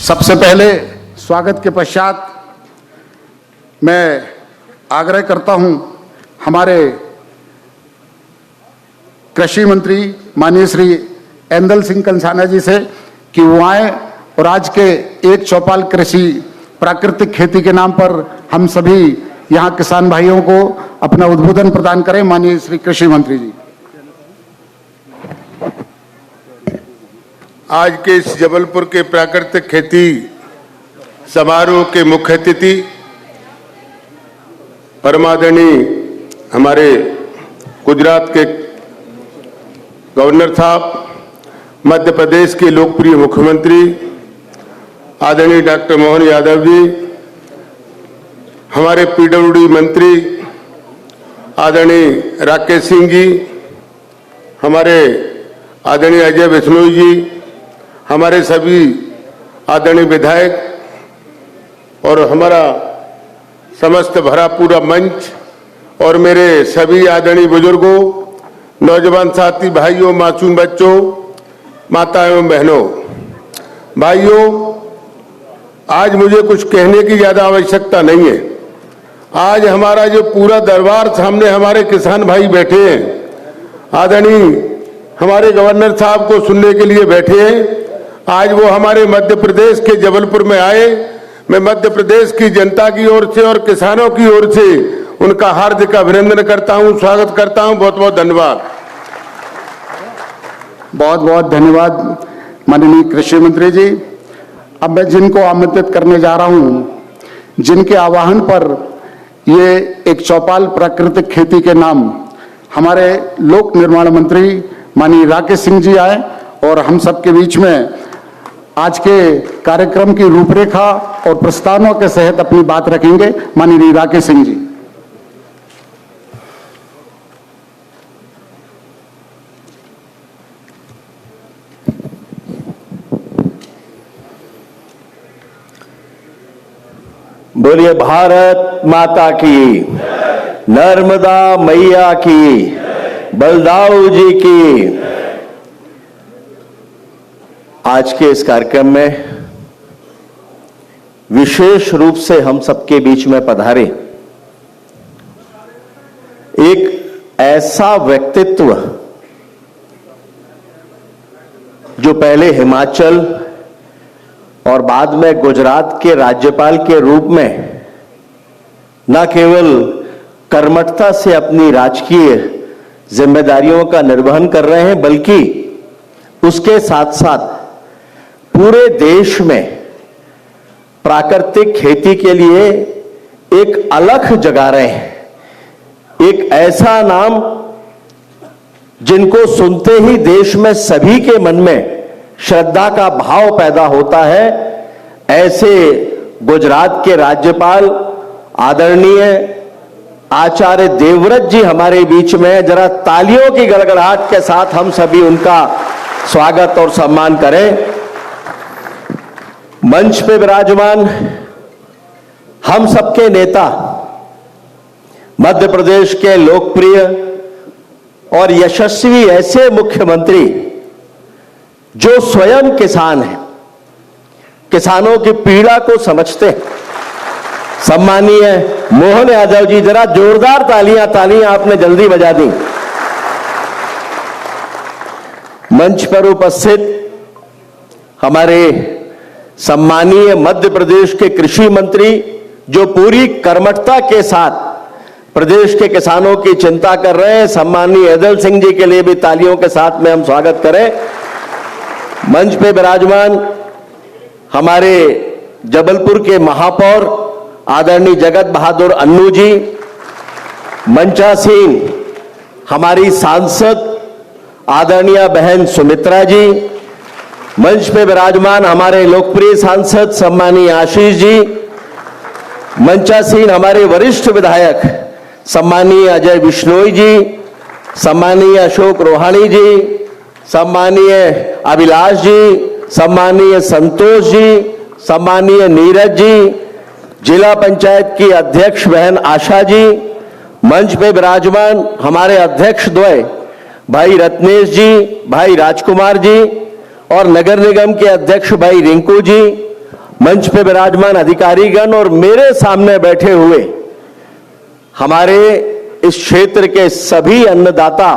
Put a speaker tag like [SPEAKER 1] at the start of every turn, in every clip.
[SPEAKER 1] सबसे पहले स्वागत के पश्चात मैं आग्रह करता हूं हमारे कृषि मंत्री माननीय श्री ऐंदल सिंह कंसाना जी से कि वो आए और आज के एक चौपाल कृषि प्राकृतिक खेती के नाम पर हम सभी यहाँ किसान भाइयों को अपना उद्बोधन प्रदान करें। माननीय श्री कृषि मंत्री जी।
[SPEAKER 2] आज के इस जबलपुर के प्राकृतिक खेती समारोह के मुख्य अतिथि परमादरणीय हमारे गुजरात के गवर्नर साहब, मध्य प्रदेश के लोकप्रिय मुख्यमंत्री आदरणीय डॉक्टर मोहन यादव जी, हमारे पीडब्ल्यूडी मंत्री आदरणीय राकेश सिंह जी, हमारे आदरणीय अजय बिश्नोई जी, हमारे सभी आदरणीय विधायक और हमारा समस्त भरा पूरा मंच और मेरे सभी आदरणीय बुजुर्गों, नौजवान साथी भाइयों, मासूम बच्चों, माता एवं बहनों, भाइयों, आज मुझे कुछ कहने की ज्यादा आवश्यकता नहीं है। आज हमारा जो पूरा दरबार सामने हमारे किसान भाई बैठे हैं, आदरणीय हमारे गवर्नर साहब को सुनने के लिए बैठे हैं। आज वो हमारे मध्य प्रदेश के जबलपुर में आए। मैं मध्य प्रदेश की जनता की ओर से और किसानों की ओर से उनका हार्दिक अभिनंदन करता हूं, स्वागत करता हूं। बहुत बहुत धन्यवाद।
[SPEAKER 1] बहुत बहुत धन्यवाद माननीय कृषि मंत्री जी। अब मैं जिनको आमंत्रित करने जा रहा हूं, जिनके आह्वान पर ये एक चौपाल प्राकृतिक खेती के नाम हमारे लोक निर्माण मंत्री माननीय राकेश सिंह जी आए और हम सबके बीच में आज के कार्यक्रम की रूपरेखा और प्रस्तावों के सहित अपनी बात रखेंगे। माननीय राकेश सिंह जी।
[SPEAKER 3] बोलिए भारत माता की, नर्मदा मैया की, बलदाऊ जी की। आज के इस कार्यक्रम में विशेष रूप से हम सबके बीच में पधारे एक ऐसा व्यक्तित्व जो पहले हिमाचल और बाद में गुजरात के राज्यपाल के रूप में न केवल कर्मठता से अपनी राजकीय जिम्मेदारियों का निर्वहन कर रहे हैं, बल्कि उसके साथ साथ पूरे देश में प्राकृतिक खेती के लिए एक अलख जगा रहे हैं। एक ऐसा नाम जिनको सुनते ही देश में सभी के मन में श्रद्धा का भाव पैदा होता है, ऐसे गुजरात के राज्यपाल आदरणीय आचार्य देवव्रत जी हमारे बीच में। जरा तालियों की गड़गड़ाहट के साथ हम सभी उनका स्वागत और सम्मान करें। मंच पे विराजमान हम सबके नेता, मध्य प्रदेश के लोकप्रिय और यशस्वी ऐसे मुख्यमंत्री जो स्वयं किसान हैं, किसानों की पीड़ा को समझते हैं, सम्मानीय मोहन यादव जी। जरा जोरदार तालियां आपने जल्दी बजा दी। मंच पर उपस्थित हमारे सम्मानीय मध्य प्रदेश के कृषि मंत्री जो पूरी कर्मठता के साथ प्रदेश के किसानों की चिंता कर रहे हैं, सम्मानीय ऐदल सिंह जी के लिए भी तालियों के साथ में हम स्वागत करें। मंच पे विराजमान हमारे जबलपुर के महापौर आदरणीय जगत बहादुर अन्नू जी, मंचासीन हमारी सांसद आदरणीय बहन सुमित्रा जी, मंच पे विराजमान हमारे लोकप्रिय सांसद सम्मानीय आशीष जी, मंचासीन हमारे वरिष्ठ विधायक सम्मानीय अजय बिश्नोई जी, सम्मानीय अशोक रोहाणी जी, सम्मानीय अभिलाष जी, सम्मानीय संतोष जी, सम्मानीय नीरज जी, जिला पंचायत की अध्यक्ष बहन आशा जी, मंच पे विराजमान हमारे अध्यक्ष द्वय भाई रत्नेश जी, भाई राजकुमार जी और नगर निगम के अध्यक्ष भाई रिंकू जी, मंच पे विराजमान अधिकारीगण और मेरे सामने बैठे हुए हमारे इस क्षेत्र के सभी अन्नदाता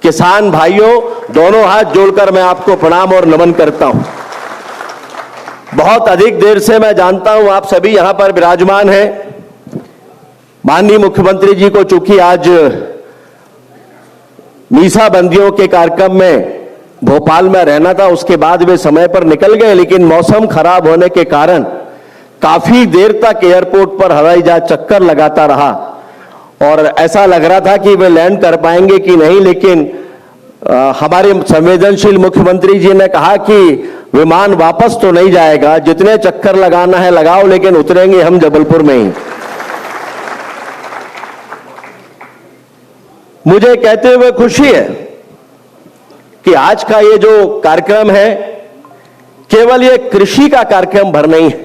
[SPEAKER 3] किसान भाइयों, दोनों हाथ जोड़कर मैं आपको प्रणाम और नमन करता हूं। बहुत अधिक देर से मैं जानता हूं आप सभी यहां पर विराजमान हैं। माननीय मुख्यमंत्री जी को चूंकि आज मीसाबंदियों के कार्यक्रम में भोपाल में रहना था, उसके बाद वे समय पर निकल गए, लेकिन मौसम खराब होने के कारण काफी देर तक एयरपोर्ट पर हवाई जहाज चक्कर लगाता रहा और ऐसा लग रहा था कि वे लैंड कर पाएंगे कि नहीं, लेकिन हमारे संवेदनशील मुख्यमंत्री जी ने कहा कि विमान वापस तो नहीं जाएगा, जितने चक्कर लगाना है लगाओ, लेकिन उतरेंगे हम जबलपुर में ही। मुझे कहते हुए खुशी है कि आज का ये जो कार्यक्रम है केवल ये कृषि का कार्यक्रम भर नहीं है,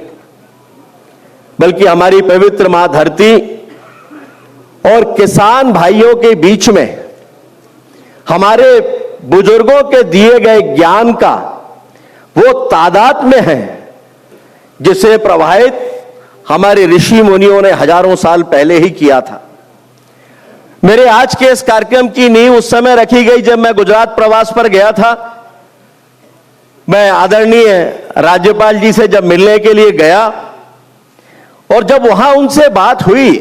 [SPEAKER 3] बल्कि हमारी पवित्र मां धरती और किसान भाइयों के बीच में हमारे बुजुर्गों के दिए गए ज्ञान का वो तादाद में है जिसे प्रवाहित हमारे ऋषि मुनियों ने हजारों साल पहले ही किया था। मेरे आज के इस कार्यक्रम की नींव उस समय रखी गई जब मैं गुजरात प्रवास पर गया था। मैं आदरणीय राज्यपाल जी से जब मिलने के लिए गया और जब वहां उनसे बात हुई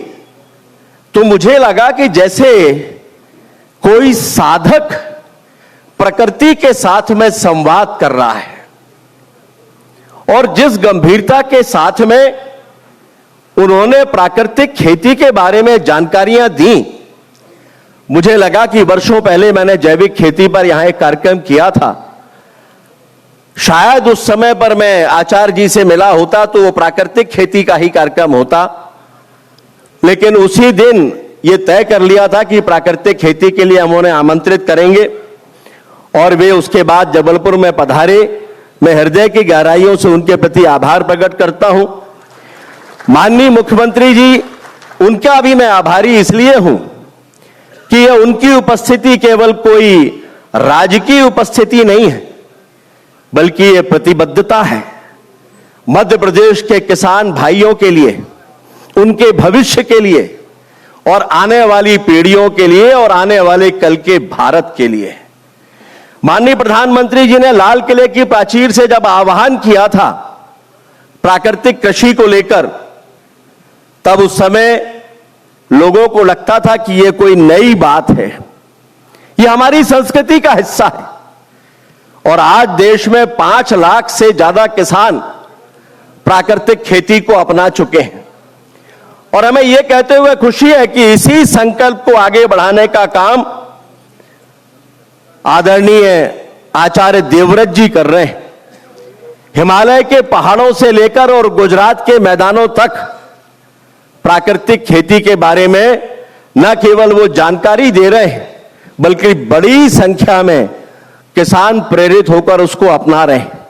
[SPEAKER 3] तो मुझे लगा कि जैसे कोई साधक प्रकृति के साथ में संवाद कर रहा है और जिस गंभीरता के साथ में उन्होंने प्राकृतिक खेती के बारे में जानकारियां दी, मुझे लगा कि वर्षों पहले मैंने जैविक खेती पर यहां एक कार्यक्रम किया था। शायद उस समय पर मैं आचार्य जी से मिला होता तो वो प्राकृतिक खेती का ही कार्यक्रम होता, लेकिन उसी दिन ये तय कर लिया था कि प्राकृतिक खेती के लिए हम उन्हें आमंत्रित करेंगे और वे उसके बाद जबलपुर में पधारे। मैं हृदय की गहराइयों से उनके प्रति आभार प्रकट करता हूं। माननीय मुख्यमंत्री जी, उनका भी मैं आभारी इसलिए हूं कि यह उनकी उपस्थिति केवल कोई राजकीय उपस्थिति नहीं है, बल्कि यह प्रतिबद्धता है मध्य प्रदेश के किसान भाइयों के लिए, उनके भविष्य के लिए और आने वाली पीढ़ियों के लिए और आने वाले कल के भारत के लिए। माननीय प्रधानमंत्री जी ने लाल किले की प्राचीर से जब आह्वान किया था प्राकृतिक कृषि को लेकर, तब उस समय लोगों को लगता था कि यह कोई नई बात है, यह हमारी संस्कृति का हिस्सा है। और आज देश में 5 लाख से ज्यादा किसान प्राकृतिक खेती को अपना चुके हैं और हमें यह कहते हुए खुशी है कि इसी संकल्प को आगे बढ़ाने का काम आदरणीय आचार्य देवव्रत जी कर रहे हैं। हिमालय के पहाड़ों से लेकर और गुजरात के मैदानों तक प्राकृतिक खेती के बारे में न केवल वो जानकारी दे रहे हैं, बल्कि बड़ी संख्या में किसान प्रेरित होकर उसको अपना रहे हैं।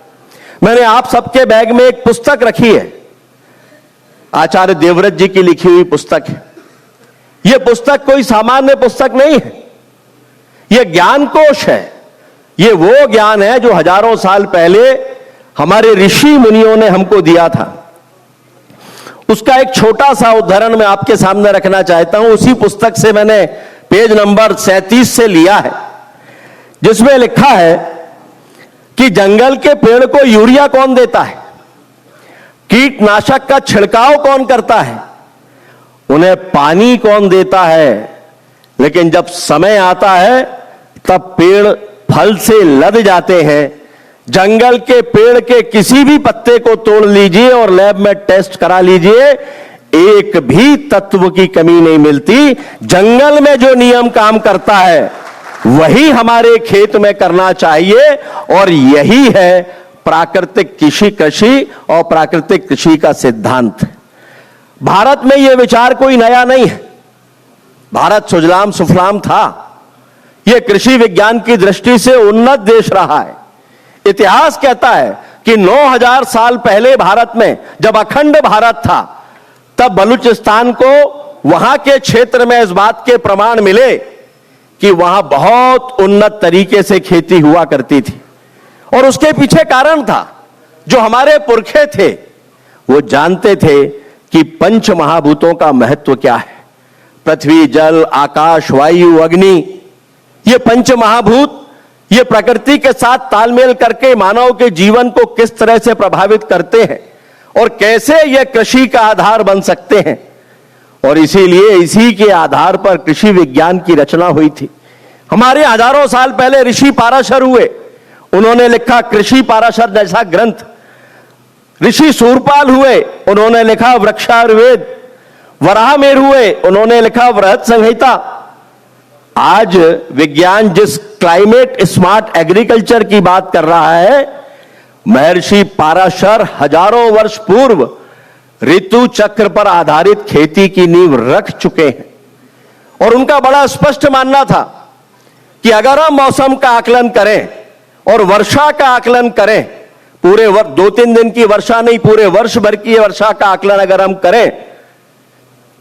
[SPEAKER 3] मैंने आप सबके बैग में एक पुस्तक रखी है, आचार्य देवव्रत जी की लिखी हुई पुस्तक है। यह पुस्तक कोई सामान्य पुस्तक नहीं है, यह ज्ञान कोश है। यह वो ज्ञान है जो हजारों साल पहले हमारे ऋषि मुनियों ने हमको दिया था। उसका एक छोटा सा उदाहरण मैं आपके सामने रखना चाहता हूं। उसी पुस्तक से मैंने पेज नंबर 37 से लिया है, जिसमें लिखा है कि जंगल के पेड़ को यूरिया कौन देता है, कीटनाशक का छिड़काव कौन करता है, उन्हें पानी कौन देता है, लेकिन जब समय आता है तब पेड़ फल से लद जाते हैं। जंगल के पेड़ के किसी भी पत्ते को तोड़ लीजिए और लैब में टेस्ट करा लीजिए, एक भी तत्व की कमी नहीं मिलती। जंगल में जो नियम काम करता है वही हमारे खेत में करना चाहिए और यही है प्राकृतिक कृषि और प्राकृतिक कृषि का सिद्धांत। भारत में यह विचार कोई नया नहीं है। भारत सुजलाम सुफलाम था, यह कृषि विज्ञान की दृष्टि से उन्नत देश रहा है। इतिहास कहता है कि 9000 साल पहले भारत में जब अखंड भारत था, तब बलूचिस्तान को वहां के क्षेत्र में इस बात के प्रमाण मिले कि वहां बहुत उन्नत तरीके से खेती हुआ करती थी। और उसके पीछे कारण था, जो हमारे पुरखे थे वो जानते थे कि पंच महाभूतों का महत्व क्या है। पृथ्वी, जल, आकाश, वायु, अग्नि, ये पंच महाभूत ये प्रकृति के साथ तालमेल करके मानव के जीवन को किस तरह से प्रभावित करते हैं और कैसे ये कृषि का आधार बन सकते हैं। और इसीलिए इसी के आधार पर कृषि विज्ञान की रचना हुई थी। हमारे हजारों साल पहले ऋषि पाराशर हुए, उन्होंने लिखा कृषि पाराशर जैसा ग्रंथ। ऋषि सूरपाल हुए, उन्होंने लिखा वृक्षायुर्वेद। वराहमिहिर हुए, उन्होंने लिखा बृहत संहिता। आज विज्ञान जिस क्लाइमेट स्मार्ट एग्रीकल्चर की बात कर रहा है, महर्षि पाराशर हजारों वर्ष पूर्व ऋतु चक्र पर आधारित खेती की नींव रख चुके हैं। और उनका बड़ा स्पष्ट मानना था कि अगर हम मौसम का आकलन करें और वर्षा का आकलन करें, पूरे 2-3 दिन की वर्षा नहीं, पूरे वर्ष भर की वर्षा का आकलन अगर हम करें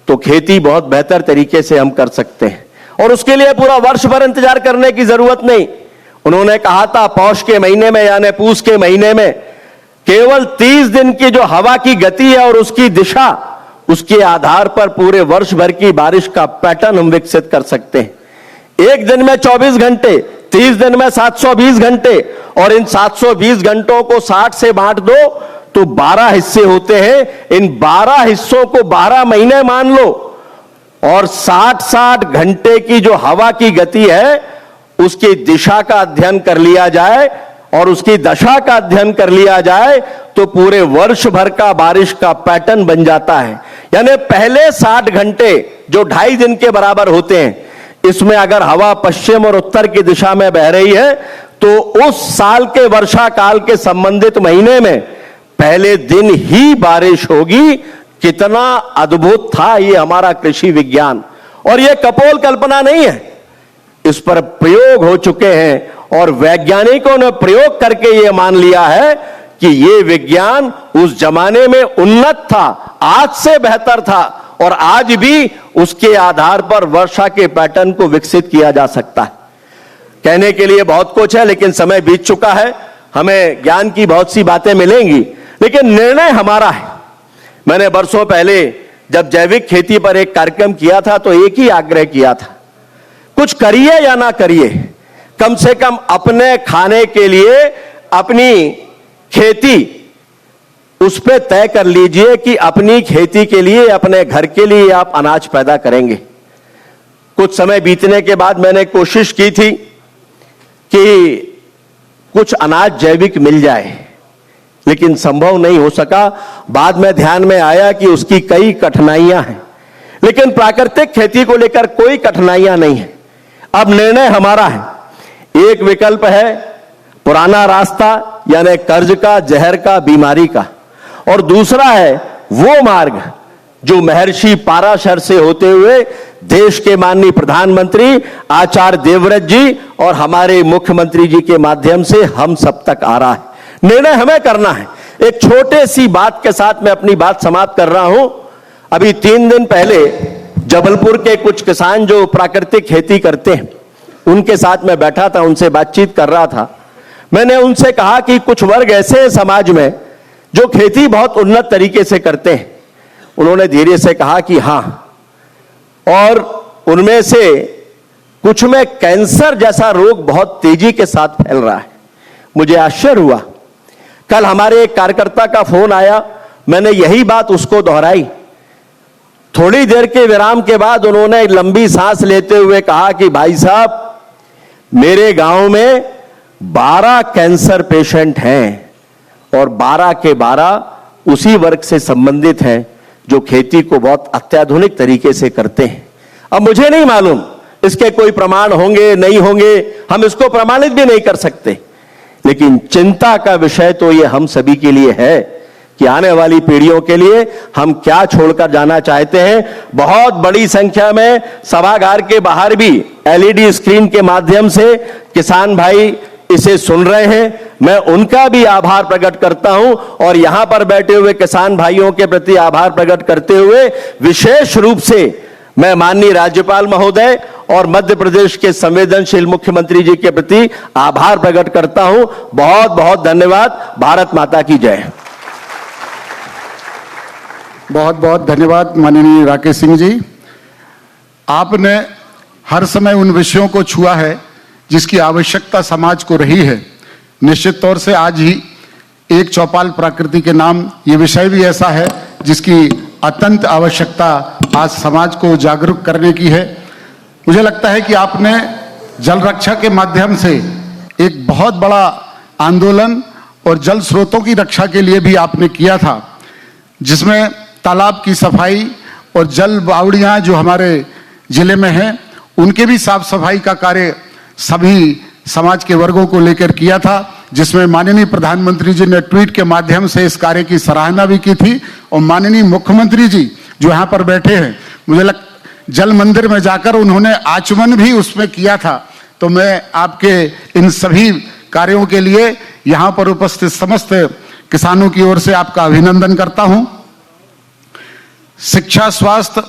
[SPEAKER 3] तो खेती बहुत बेहतर तरीके से हम कर सकते हैं। और उसके लिए पूरा वर्ष भर इंतजार करने की जरूरत नहीं। उन्होंने कहा था पौष के महीने में यानी पूस के महीने में केवल 30 दिन की जो हवा की गति है और उसकी दिशा, उसके आधार पर पूरे वर्ष भर की बारिश का पैटर्न हम विकसित कर सकते हैं। एक दिन में 24 घंटे, 30 दिन में 720 घंटे, और इन 720 घंटों को 60 से बांट दो तो 12 हिस्से होते हैं। इन 12 हिस्सों को 12 महीने मान लो और 60-60 घंटे की जो हवा की गति है उसकी दिशा का अध्ययन कर लिया जाए और उसकी दशा का अध्ययन कर लिया जाए तो पूरे वर्ष भर का बारिश का पैटर्न बन जाता है। यानी पहले 60 घंटे जो 2.5 दिन के बराबर होते हैं, इसमें अगर हवा पश्चिम और उत्तर की दिशा में बह रही है तो उस साल के वर्षा काल के संबंधित महीने में पहले दिन ही बारिश होगी। कितना अद्भुत था ये हमारा कृषि विज्ञान। और ये कपोल कल्पना नहीं है, इस पर प्रयोग हो चुके हैं और वैज्ञानिकों ने प्रयोग करके ये मान लिया है कि ये विज्ञान उस जमाने में उन्नत था, आज से बेहतर था और आज भी उसके आधार पर वर्षा के पैटर्न को विकसित किया जा सकता है। कहने के लिए बहुत कुछ है लेकिन समय बीत चुका है। हमें ज्ञान की बहुत सी बातें मिलेंगी लेकिन निर्णय हमारा है। मैंने वर्षों पहले जब जैविक खेती पर एक कार्यक्रम किया था तो एक ही आग्रह किया था, कुछ करिए या ना करिए, कम से कम अपने खाने के लिए अपनी खेती उस पे तय कर लीजिए कि अपनी खेती के लिए, अपने घर के लिए आप अनाज पैदा करेंगे। कुछ समय बीतने के बाद मैंने कोशिश की थी कि कुछ अनाज जैविक मिल जाए लेकिन संभव नहीं हो सका। बाद में ध्यान में आया कि उसकी कई कठिनाइयां हैं, लेकिन प्राकृतिक खेती को लेकर कोई कठिनाइयां नहीं है। अब निर्णय हमारा है। एक विकल्प है पुराना रास्ता यानी कर्ज का, जहर का, बीमारी का, और दूसरा है वो मार्ग जो महर्षि पाराशर से होते हुए देश के माननीय प्रधानमंत्री आचार्य देवव्रत जी और हमारे मुख्यमंत्री जी के माध्यम से हम सब तक आ रहा है। निर्णय हमें करना है। एक छोटे सी बात के साथ मैं अपनी बात समाप्त कर रहा हूं। अभी 3 दिन पहले जबलपुर के कुछ किसान जो प्राकृतिक खेती करते हैं उनके साथ मैं बैठा था, उनसे बातचीत कर रहा था। मैंने उनसे कहा कि कुछ वर्ग ऐसे हैं समाज में जो खेती बहुत उन्नत तरीके से करते हैं। उन्होंने धीरे से कहा कि हां, और उनमें से कुछ में कैंसर जैसा रोग बहुत तेजी के साथ फैल रहा है। मुझे आश्चर्य हुआ। कल हमारे एक कार्यकर्ता का फोन आया, मैंने यही बात उसको दोहराई। थोड़ी देर के विराम के बाद उन्होंने लंबी सांस लेते हुए कहा कि भाई साहब, मेरे गांव में 12 कैंसर पेशेंट हैं और 12 के 12 उसी वर्ग से संबंधित हैं जो खेती को बहुत अत्याधुनिक तरीके से करते हैं। अब मुझे नहीं मालूम इसके कोई प्रमाण होंगे नहीं होंगे, हम इसको प्रमाणित भी नहीं कर सकते, लेकिन चिंता का विषय तो ये हम सभी के लिए है कि आने वाली पीढ़ियों के लिए हम क्या छोड़कर जाना चाहते हैं। बहुत बड़ी संख्या में सभागार के बाहर भी एलईडी स्क्रीन के माध्यम से किसान भाई इसे सुन रहे हैं। मैं उनका भी आभार प्रकट करता हूं और यहां पर बैठे हुए किसान भाइयों के प्रति आभार प्रकट करते हुए विशेष रूप से मैं माननीय राज्यपाल महोदय और मध्य प्रदेश के संवेदनशील मुख्यमंत्री जी के प्रति आभार प्रकट करता हूं। बहुत बहुत धन्यवाद। भारत माता की जय।
[SPEAKER 1] बहुत बहुत धन्यवाद माननीय राकेश सिंह जी। आपने हर समय उन विषयों को छुआ है जिसकी आवश्यकता समाज को रही है। निश्चित तौर से आज ही एक चौपाल प्रकृति के नाम ये विषय भी ऐसा है जिसकी अत्यंत आवश्यकता आज समाज को जागरूक करने की है। मुझे लगता है कि आपने जल रक्षा के माध्यम से एक बहुत बड़ा आंदोलन और जल स्रोतों की रक्षा के लिए भी आपने किया था, जिसमें तालाब की सफाई और जल बावड़ियां जो हमारे जिले में हैं उनके भी साफ सफाई का कार्य सभी समाज के वर्गों को लेकर किया था, जिसमें माननीय प्रधानमंत्री जी ने ट्वीट के माध्यम से इस कार्य की सराहना भी की थी। और माननीय मुख्यमंत्री जी जो यहाँ पर बैठे हैं, मुझे जल मंदिर में जाकर उन्होंने आचमन भी उसमें किया था। तो मैं आपके इन सभी कार्यों के लिए यहाँ पर उपस्थित समस्त किसानों की ओर से आपका अभिनंदन करता हूँ। शिक्षा, स्वास्थ्य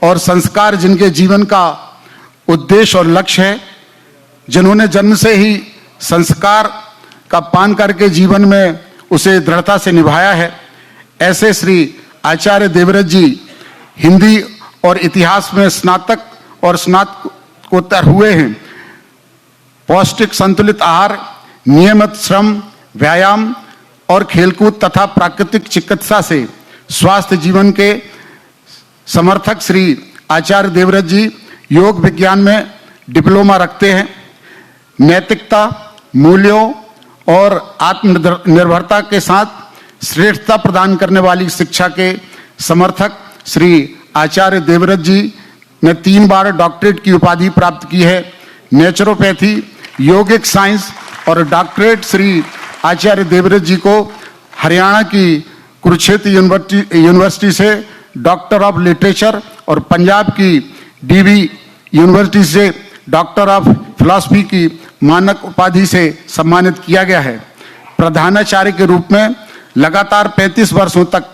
[SPEAKER 1] और संस्कार जिनके जीवन का उद्देश्य और लक्ष्य है, जिन्होंने जन्म से ही संस्कार का पान करके जीवन में उसे दृढ़ता से निभाया है, ऐसे श्री आचार्य देवव्रत जी हिंदी और इतिहास में स्नातक और स्नातकोत्तर हुए हैं। पौष्टिक संतुलित आहार, नियमित श्रम, व्यायाम और खेलकूद तथा प्राकृतिक चिकित्सा से स्वास्थ्य जीवन के समर्थक श्री आचार्य देवव्रत जी योग विज्ञान में डिप्लोमा रखते हैं। नैतिकता, मूल्यों और आत्मनिर्भरता के साथ श्रेष्ठता प्रदान करने वाली शिक्षा के समर्थक श्री आचार्य देवव्रत जी ने 3 बार डॉक्टरेट की उपाधि प्राप्त की है। नेचुरोपैथी, योगिक साइंस और डॉक्टरेट श्री आचार्य देवव्रत जी को हरियाणा की कुरुक्षेत्र यूनिवर्सिटी से डॉक्टर ऑफ लिटरेचर और पंजाब की डीवी यूनिवर्सिटी से डॉक्टर ऑफ फिलॉसफी की मानक उपाधि से सम्मानित किया गया है। प्रधानाचार्य के रूप में लगातार 35 वर्षों तक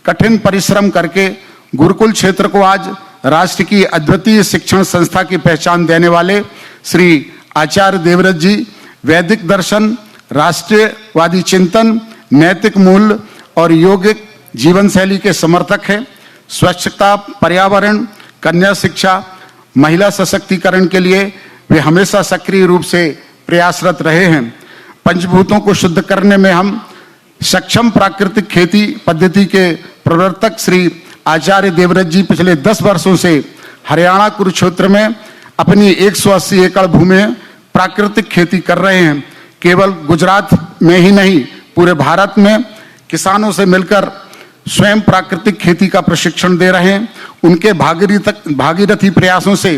[SPEAKER 1] कठिन परिश्रम करके गुरुकुल क्षेत्र को आज राष्ट्र की अद्वितीय शिक्षण संस्था की पहचान देने वाले श्री आचार्य देवव्रत जी वैदिक दर्शन, राष्ट्रीयवादी चिंतन, नैतिक मूल्य और योगिक जीवन शैली के समर्थक हैं। स्वच्छता, पर्यावरण, कन्या शिक्षा, महिला सशक्तिकरण के लिए वे हमेशा सक्रिय रूप से प्रयासरत रहे हैं। पंचभूतों को शुद्ध करने में हम सक्षम प्राकृतिक खेती पद्धति के प्रवर्तक श्री आचार्य देवव्रत जी पिछले 10 वर्षों से हरियाणा कुरुक्षेत्र में अपनी 180 एकड़ भूमि में प्राकृतिक खेती कर रहे हैं। केवल गुजरात में ही नहीं, पूरे भारत में किसानों से मिलकर स्वयं प्राकृतिक खेती का प्रशिक्षण दे रहे हैं। उनके भागीरथी प्रयासों से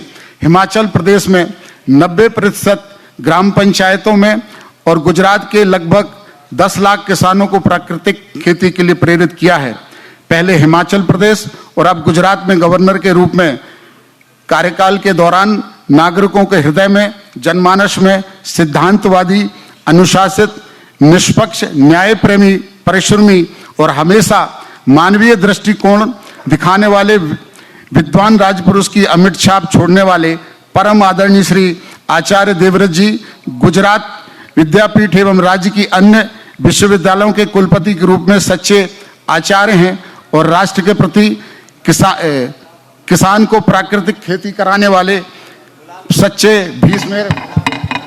[SPEAKER 1] हिमाचल प्रदेश में 90% ग्राम पंचायतों में और गुजरात के लगभग 10 लाख किसानों को प्राकृतिक खेती के लिए प्रेरित किया है। पहले हिमाचल प्रदेश और अब गुजरात में गवर्नर के रूप में कार्यकाल के दौरान नागरिकों के हृदय में, जनमानस में सिद्धांतवादी, अनुशासित, निष्पक्ष, न्याय प्रेमी, परिश्रमी और हमेशा मानवीय दृष्टिकोण दिखाने वाले विद्वान राजपुरुष की अमिट छाप छोड़ने वाले परम आदरणीय श्री आचार्य देवव्रत जी गुजरात विद्यापीठ एवं राज्य की अन्य विश्वविद्यालयों के कुलपति के रूप में सच्चे आचार्य हैं और राष्ट्र के प्रति किसान को प्राकृतिक खेती कराने वाले सच्चे भीष्म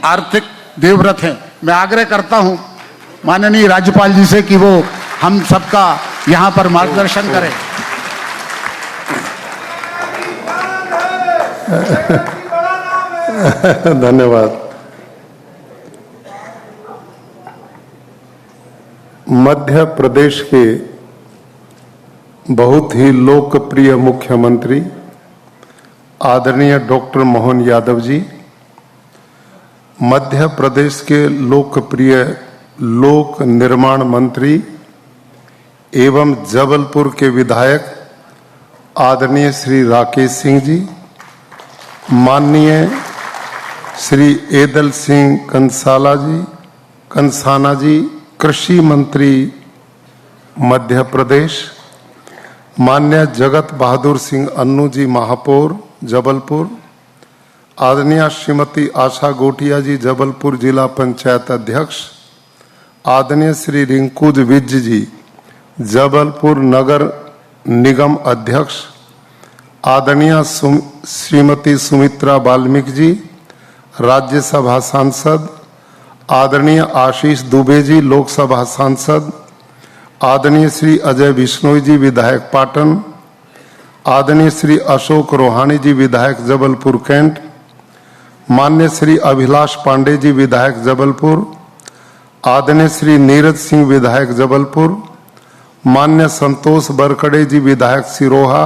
[SPEAKER 1] आर्थिक देवव्रत हैं। मैं आग्रह करता हूं माननीय राज्यपाल जी से कि वो हम सबका यहाँ पर मार्गदर्शन करें।
[SPEAKER 4] धन्यवाद। मध्य प्रदेश के बहुत ही लोकप्रिय मुख्यमंत्री आदरणीय डॉक्टर मोहन यादव जी, मध्य प्रदेश के लोकप्रिय लोक निर्माण मंत्री एवं जबलपुर के विधायक आदरणीय श्री राकेश सिंह जी, माननीय श्री एदल सिंह कंसाना जी कृषि मंत्री मध्य प्रदेश, माननीय जगत बहादुर सिंह अन्नू जी महापौर जबलपुर, आदरणीय श्रीमती आशा गोटिया जी जबलपुर जिला पंचायत अध्यक्ष, आदरणीय श्री रिंकूज विज जी जबलपुर नगर निगम अध्यक्ष आदरणीय श्रीमती सुमित्रा वाल्मीकि जी, राज्यसभा सांसद आदरणीय आशीष दुबे जी, लोकसभा सांसद आदरणीय श्री अजय बिश्नोई जी, विधायक पाटन, आदरणीय श्री अशोक रोहाणी जी, विधायक जबलपुर कैंट, मान्य श्री अभिलाष पांडे जी, विधायक जबलपुर, आदरणीय श्री नीरज सिंह, विधायक जबलपुर, मान्य संतोष बरकड़े जी, विधायक सिरोहा,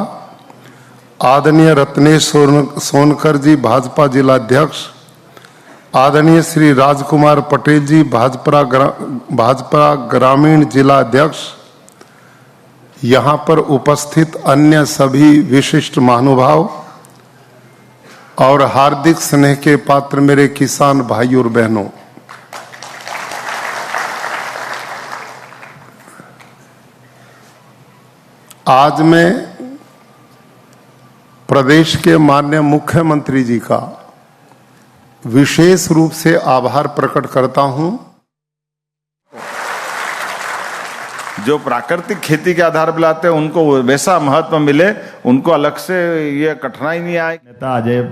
[SPEAKER 4] आदरणीय रत्नेश सोनकर जी, भाजपा जिलाध्यक्ष, आदरणीय श्री राजकुमार पटेल जी, भाजपा ग्रामीण जिला अध्यक्ष, यहाँ पर उपस्थित अन्य सभी विशिष्ट महानुभाव और हार्दिक स्नेह के पात्र मेरे किसान भाई और बहनों, आज मैं प्रदेश के माननीय मुख्यमंत्री जी का विशेष रूप से आभार प्रकट करता हूं।
[SPEAKER 5] जो प्राकृतिक खेती के आधार पर लाते हैं उनको वैसा महत्व मिले, उनको अलग से ये कठिनाई नहीं आए।
[SPEAKER 6] नेता अजय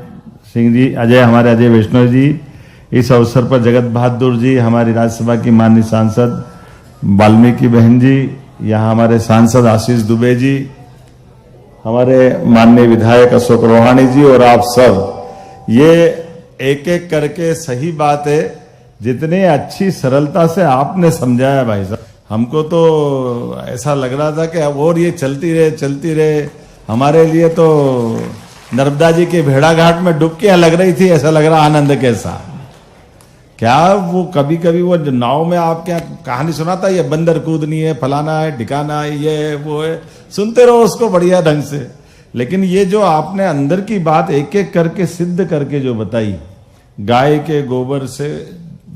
[SPEAKER 6] सिंह जी, हमारे अजय बिश्नोई जी, इस अवसर पर जगत बहादुर जी, हमारी राज्यसभा की माननीय सांसद वाल्मीकि बहन जी, यहाँ हमारे सांसद आशीष दुबे जी, हमारे माननीय विधायक अशोक रोहाणी जी और आप सब, ये एक एक करके सही बात है, जितनी अच्छी सरलता से आपने समझाया भाई साहब, हमको तो ऐसा लग रहा था कि अब और ये चलती रहे। हमारे लिए तो नर्मदा जी के भेड़ा घाट में डुबकियां लग रही थी, ऐसा लग रहा आनंद के साथ। क्या वो कभी कभी वो नाव में आप क्या कहानी सुनाता, ये बंदर कूदनी है, फलाना है, ठिकाना है, ये है वो है, सुनते रहो उसको बढ़िया ढंग से। लेकिन ये जो आपने अंदर की बात एक एक करके सिद्ध करके जो बताई, गाय के गोबर से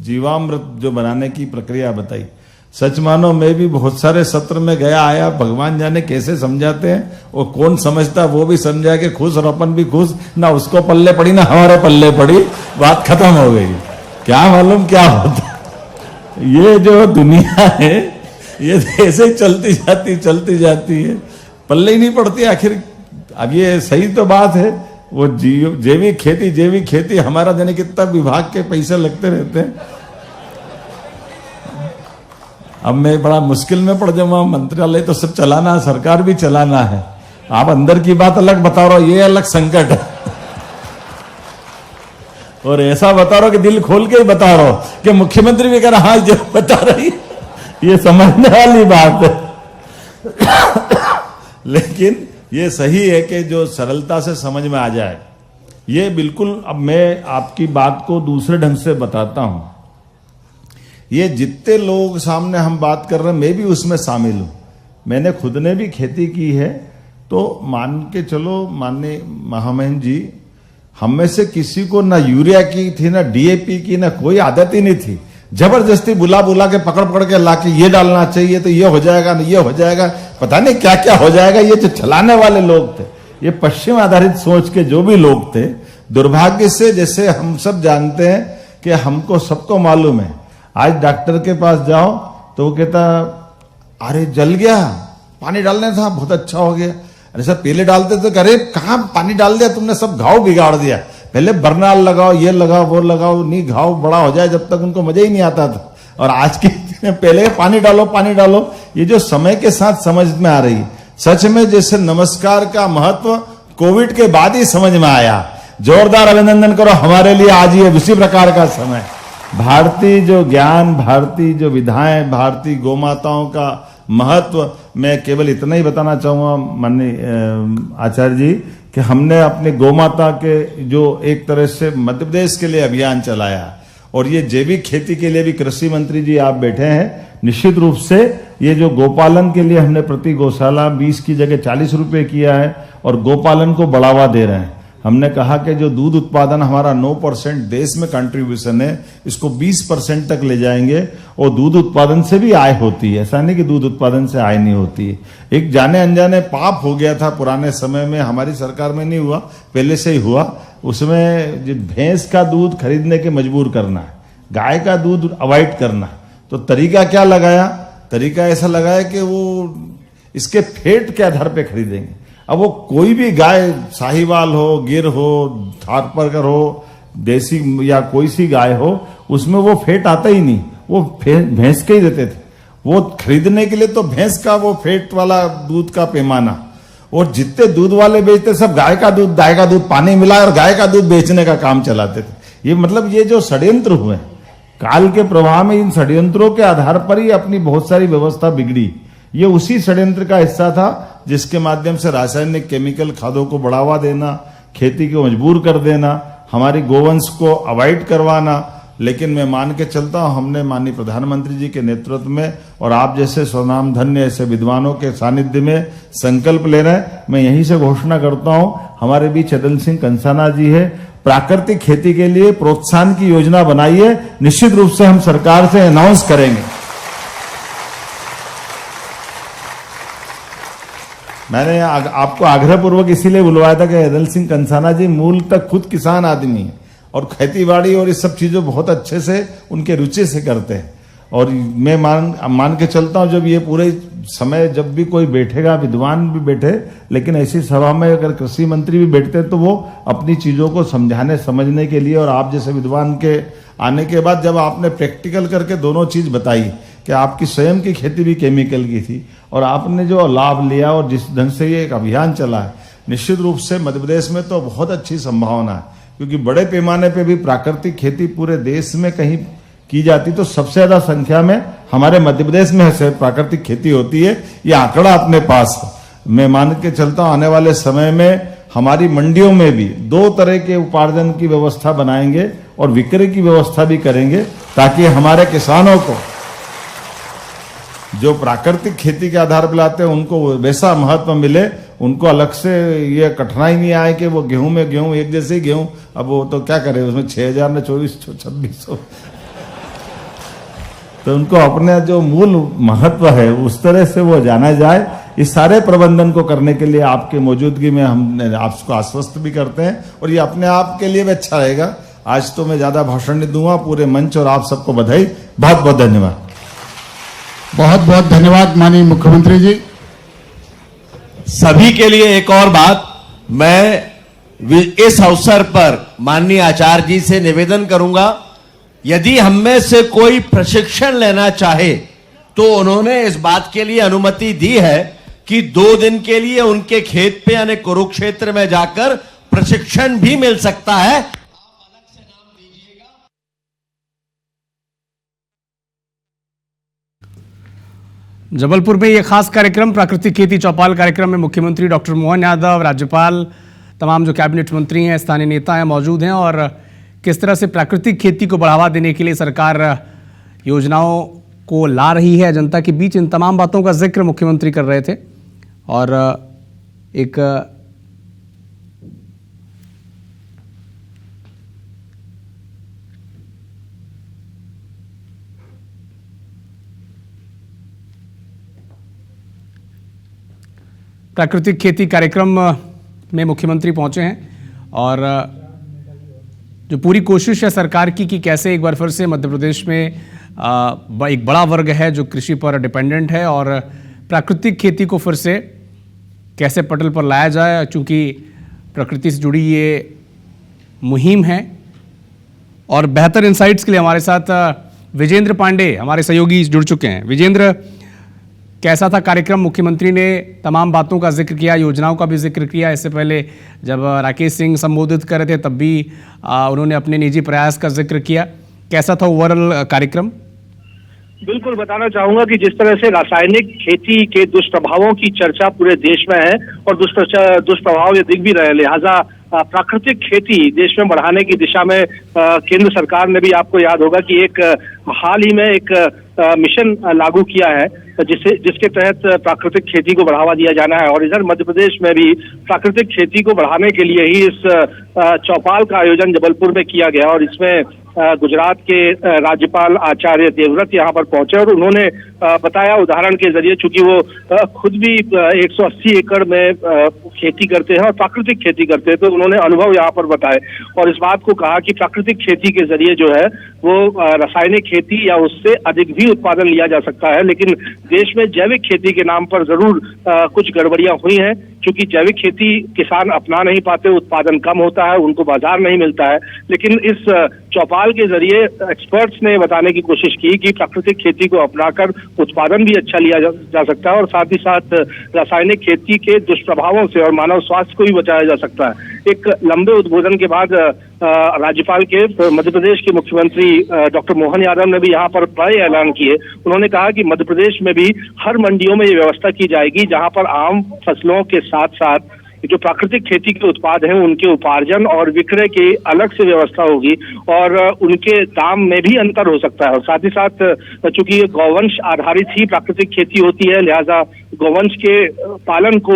[SPEAKER 6] जीवामृत जो बनाने की प्रक्रिया बताई, सच मानो मैं भी बहुत सारे सत्र में गया आया, भगवान जाने कैसे समझाते हैं, और कौन समझता वो भी समझा के खुश और अपन भी खुश, ना उसको पल्ले पड़ी ना हमारे पल्ले पड़ी, बात खत्म हो गई। क्या मालूम क्या होता। ये जो दुनिया है ये ऐसे ही चलती जाती है, पल्ले ही नहीं पड़ती आखिर। अब ये सही तो बात है, वो जैविक खेती हमारा जाने कितना विभाग के पैसे लगते रहते हैं। अब मैं बड़ा मुश्किल में पड़ जाऊंगा, मंत्रालय तो सब चलाना है, सरकार भी चलाना है, आप अंदर की बात अलग बता रहे हो, ये अलग संकट है। और ऐसा बता रहा हो कि दिल खोल के ही बता रहा हो कि मुख्यमंत्री भी कह रहा हाँ जो बता रही, ये समझने वाली बात है। लेकिन ये सही है कि जो सरलता से समझ में आ जाए, ये बिल्कुल। अब मैं आपकी बात को दूसरे ढंग से बताता हूं। ये जितने लोग सामने हम बात कर रहे हैं, मैं भी उसमें शामिल हूं। मैंने खुद ने भी खेती की है, तो मान के चलो माननीय महामहिम जी, हम में से किसी को ना यूरिया की थी, ना डीएपी की, ना कोई आदत ही नहीं थी। जबरदस्ती बुला के पकड़ के ला के ये डालना चाहिए तो ये हो जाएगा, ना ये हो जाएगा, पता नहीं क्या क्या हो जाएगा। ये जो चलाने वाले लोग थे, ये पश्चिम आधारित सोच के जो भी लोग थे, दुर्भाग्य से, जैसे हम सब जानते हैं कि हमको सबको मालूम है, आज डॉक्टर के पास जाओ तो वो कहता अरे जल गया, पानी डालने था, बहुत अच्छा हो गया। अरे सर पहले डालते तो अरे कहाँ पानी डाल दिया तुमने, सब घाव बिगाड़ दिया, पहले बरनाल लगाओ, ये लगाओ, वो लगाओ, नहीं घाव बड़ा हो जाए, जब तक उनको मजा ही नहीं आता था। और आज के पहले पानी डालो, ये जो समय के साथ समझ में आ रही, सच में जैसे नमस्कार का महत्व कोविड के बाद ही समझ में आया। जोरदार अभिनंदन करो हमारे लिए, आज ये उसी प्रकार का समय। भारतीय जो ज्ञान, भारतीय जो विधाएं, भारतीय गौमाताओं का महत्व, मैं केवल इतना ही बताना चाहूंगा माननीय आचार्य जी, कि हमने अपने गौमाता के जो एक तरह से मध्य प्रदेश के लिए अभियान चलाया, और ये जैविक खेती के लिए भी कृषि मंत्री जी आप बैठे हैं, निश्चित रूप से ये जो गोपालन के लिए हमने प्रति गौशाला 20 की जगह 40 रुपए किया है, और गोपालन को बढ़ावा दे रहे हैं। हमने कहा कि जो दूध उत्पादन हमारा 9% देश में कंट्रीब्यूशन है, इसको 20% तक ले जाएंगे, और दूध उत्पादन से भी आय होती है। ऐसा नहीं कि दूध उत्पादन से आय नहीं होती है। एक जाने अनजाने पाप हो गया था पुराने समय में, हमारी सरकार में नहीं हुआ, पहले से ही हुआ। उसमें जो भैंस का दूध खरीदने के मजबूर करना है, गाय का दूध अवॉइड करना। तो तरीका क्या लगाया? तरीका ऐसा लगाया कि वो इसके फेट के आधार पे खरीदेंगे। अब वो कोई भी गाय, साहिवाल हो, गिर हो, थारपारकर हो, देसी या कोई सी गाय हो, उसमें वो फेट आता ही नहीं, वो भैंस के ही देते थे। वो खरीदने के लिए तो भैंस का वो फेट वाला दूध का पैमाना, और जितने दूध वाले बेचते सब गाय का दूध पानी मिला और गाय का दूध बेचने का काम चलाते थे। ये मतलब ये जो षड्यंत्र हुए काल के प्रवाह में, इन षड्यंत्रों के आधार पर ही अपनी बहुत सारी व्यवस्था बिगड़ी। ये उसी षड्यंत्र का हिस्सा था जिसके माध्यम से रासायनिक केमिकल खादों को बढ़ावा देना, खेती को मजबूर कर देना, हमारी गोवंश को अवॉइड करवाना। लेकिन मैं मान के चलता हूं, हमने माननीय प्रधानमंत्री जी के नेतृत्व में और आप जैसे स्वनाम धन्य ऐसे विद्वानों के सानिध्य में संकल्प ले रहे हैं। मैं यहीं से घोषणा करता हूं, हमारे बीच चदल सिंह कंसाना जी है, प्राकृतिक खेती के लिए प्रोत्साहन की योजना बनाई है, निश्चित रूप से हम सरकार से अनाउंस करेंगे। मैंने आपको आग्रहपूर्वक इसीलिए बुलवाया था कि चदल सिंह कंसाना जी मूल तक खुद किसान आदमी है और खेतीबाड़ी और इस सब चीजों बहुत अच्छे से उनके रुचि से करते हैं। और मैं मान के चलता हूं, जब ये पूरे समय जब भी कोई बैठेगा, विद्वान भी बैठे, लेकिन ऐसी सभा में अगर कृषि मंत्री भी बैठते तो वो अपनी चीजों को समझाने समझने के लिए, और आप जैसे विद्वान के आने के बाद जब आपने प्रैक्टिकल करके दोनों चीज बताई कि आपकी स्वयं की खेती भी केमिकल की थी और आपने जो लाभ लिया और जिस ढंग से ये एक अभियान चला है, निश्चित रूप से मध्य प्रदेश में तो बहुत अच्छी संभावना है। क्योंकि बड़े पैमाने पे भी प्राकृतिक खेती पूरे देश में कहीं की जाती तो सबसे ज्यादा संख्या में हमारे मध्य प्रदेश में प्राकृतिक खेती होती है। ये आंकड़ा अपने पास है। मैं मान के चलता हूं, आने वाले समय में हमारी मंडियों में भी 2 तरह के उपार्जन की व्यवस्था बनाएंगे और विक्रय की व्यवस्था भी करेंगे, ताकि हमारे किसानों को जो प्राकृतिक खेती के आधार पर लाते हैं उनको वैसा महत्व मिले, उनको अलग से ये कठिनाई नहीं आए कि वो गेहूं में गेहूं एक जैसे ही गेहूं, अब वो तो क्या करे उसमें 6000 में 2400-2600 तो उनको अपने जो मूल महत्व है उस तरह से वो जाना जाए। इस सारे प्रबंधन को करने के लिए आपके मौजूदगी में हम आपको आश्वस्त भी करते हैं और ये अपने आप के लिए भी अच्छा रहेगा। आज तो मैं ज्यादा भाषण नहीं दूंगा, पूरे मंच और आप सबको बधाई, बहुत बहुत धन्यवाद।
[SPEAKER 1] बहुत बहुत धन्यवाद माननीय मुख्यमंत्री जी।
[SPEAKER 3] सभी के लिए एक और बात, मैं इस अवसर पर माननीय आचार्य जी से निवेदन करूंगा, यदि हम में से कोई प्रशिक्षण लेना चाहे तो उन्होंने इस बात के लिए अनुमति दी है कि 2 दिन के लिए उनके खेत पे यानी कुरुक्षेत्र में जाकर प्रशिक्षण भी मिल सकता है।
[SPEAKER 7] जबलपुर में यह खास कार्यक्रम प्राकृतिक खेती चौपाल कार्यक्रम में मुख्यमंत्री डॉक्टर मोहन यादव, राज्यपाल, तमाम जो कैबिनेट मंत्री हैं, स्थानीय नेता हैं मौजूद हैं और किस तरह से प्राकृतिक खेती को बढ़ावा देने के लिए सरकार योजनाओं को ला रही है जनता के बीच, इन तमाम बातों का जिक्र मुख्यमंत्री कर रहे थे। और एक प्राकृतिक खेती कार्यक्रम में मुख्यमंत्री पहुंचे हैं और जो पूरी कोशिश है सरकार की कि कैसे एक बार फिर से मध्य प्रदेश में एक बड़ा वर्ग है जो कृषि पर डिपेंडेंट है और प्राकृतिक खेती को फिर से कैसे पटल पर लाया जाए, चूंकि प्रकृति से जुड़ी ये मुहिम है। और बेहतर इंसाइट्स के लिए हमारे साथ विजेंद्र पांडे हमारे सहयोगी जुड़ चुके हैं। विजेंद्र, कैसा था कार्यक्रम? मुख्यमंत्री ने तमाम बातों का जिक्र किया, योजनाओं का भी जिक्र किया। इससे पहले जब राकेश सिंह संबोधित कर रहे थे तब भी उन्होंने अपने निजी प्रयास का जिक्र किया। कैसा था ओवरऑल कार्यक्रम?
[SPEAKER 8] बिल्कुल बताना चाहूंगा कि जिस तरह से रासायनिक खेती के दुष्प्रभावों की चर्चा पूरे देश में है और दुष्प्रभाव ये दिख भी रहे, लिहाजा प्राकृतिक खेती देश में बढ़ाने की दिशा में केंद्र सरकार ने भी, आपको याद होगा कि एक हाल ही में एक मिशन लागू किया है जिसके तहत प्राकृतिक खेती को बढ़ावा दिया जाना है। और इधर मध्य प्रदेश में भी प्राकृतिक खेती को बढ़ाने के लिए ही इस चौपाल का आयोजन जबलपुर में किया गया और इसमें गुजरात के राज्यपाल आचार्य देवव्रत यहाँ पर पहुंचे और उन्होंने बताया उदाहरण के जरिए, चूंकि वो खुद भी 180 एकड़ में खेती करते हैं और प्राकृतिक खेती करते हैं, तो उन्होंने अनुभव यहाँ पर बताए और इस बात को कहा कि प्राकृतिक खेती के जरिए जो है वो रासायनिक खेती या उससे अधिक भी उत्पादन लिया जा सकता है। लेकिन देश में जैविक खेती के नाम पर जरूर कुछ गड़बड़ियां हुई हैं, क्योंकि जैविक खेती किसान अपना नहीं पाते, उत्पादन कम होता है, उनको बाजार नहीं मिलता है। लेकिन इस चौपाल के जरिए एक्सपर्ट्स ने बताने की कोशिश की कि प्राकृतिक खेती को अपनाकर उत्पादन भी अच्छा लिया जा सकता है और साथ ही साथ रासायनिक खेती के दुष्प्रभावों से और मानव स्वास्थ्य को भी बचाया जा सकता है। एक लंबे उद्बोधन के बाद राज्यपाल के मध्य प्रदेश के मुख्यमंत्री डॉक्टर मोहन यादव ने भी यहाँ पर बड़े ऐलान किए। उन्होंने कहा कि मध्य प्रदेश में भी हर मंडियों में ये व्यवस्था की जाएगी जहाँ पर आम फसलों के साथ साथ जो प्राकृतिक खेती के उत्पाद हैं उनके उपार्जन और विक्रय की अलग से व्यवस्था होगी और उनके दाम में भी अंतर हो सकता है। और साथ ही साथ चूंकि गौवंश आधारित ही प्राकृतिक खेती होती है, लिहाजा गौवंश के पालन को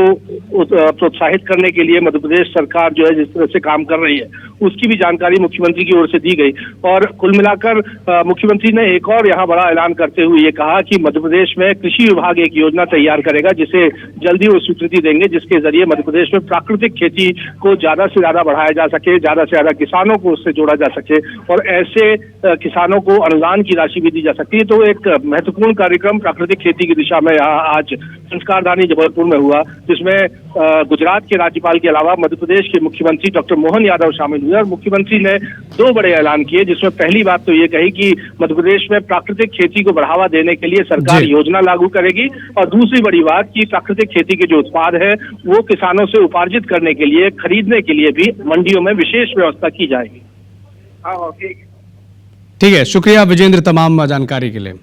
[SPEAKER 8] प्रोत्साहित करने के लिए मध्य प्रदेश सरकार जो है जिस तरह से काम कर रही है उसकी भी जानकारी मुख्यमंत्री की ओर से दी गई। और कुल मिलाकर मुख्यमंत्री ने एक और यहाँ बड़ा ऐलान करते हुए ये कहा कि मध्य प्रदेश में कृषि विभाग एक योजना तैयार करेगा जिसे जल्दी वो स्वीकृति देंगे, जिसके जरिए मध्य प्रदेश में प्राकृतिक खेती को ज्यादा से ज्यादा बढ़ाया जा सके, ज्यादा से ज्यादा किसानों को उससे जोड़ा जा सके और ऐसे किसानों को अनुदान की राशि भी दी जा सकती है। तो एक महत्वपूर्ण कार्यक्रम प्राकृतिक खेती की दिशा में यहाँ आज संस्कारधानी जबलपुर में हुआ, जिसमें गुजरात के राज्यपाल के अलावा मध्य प्रदेश के मुख्यमंत्री डॉक्टर मोहन यादव शामिल हुए और मुख्यमंत्री ने 2 बड़े ऐलान किए, जिसमें पहली बात तो ये कही कि मध्य प्रदेश में प्राकृतिक खेती को बढ़ावा देने के लिए सरकार योजना लागू करेगी और दूसरी बड़ी बात कि प्राकृतिक खेती के जो उत्पाद है वो किसानों से उपार्जित करने के लिए, खरीदने के लिए भी मंडियों में विशेष व्यवस्था की जाएगी।
[SPEAKER 7] ठीक है, शुक्रिया विजेंद्र तमाम जानकारी के लिए।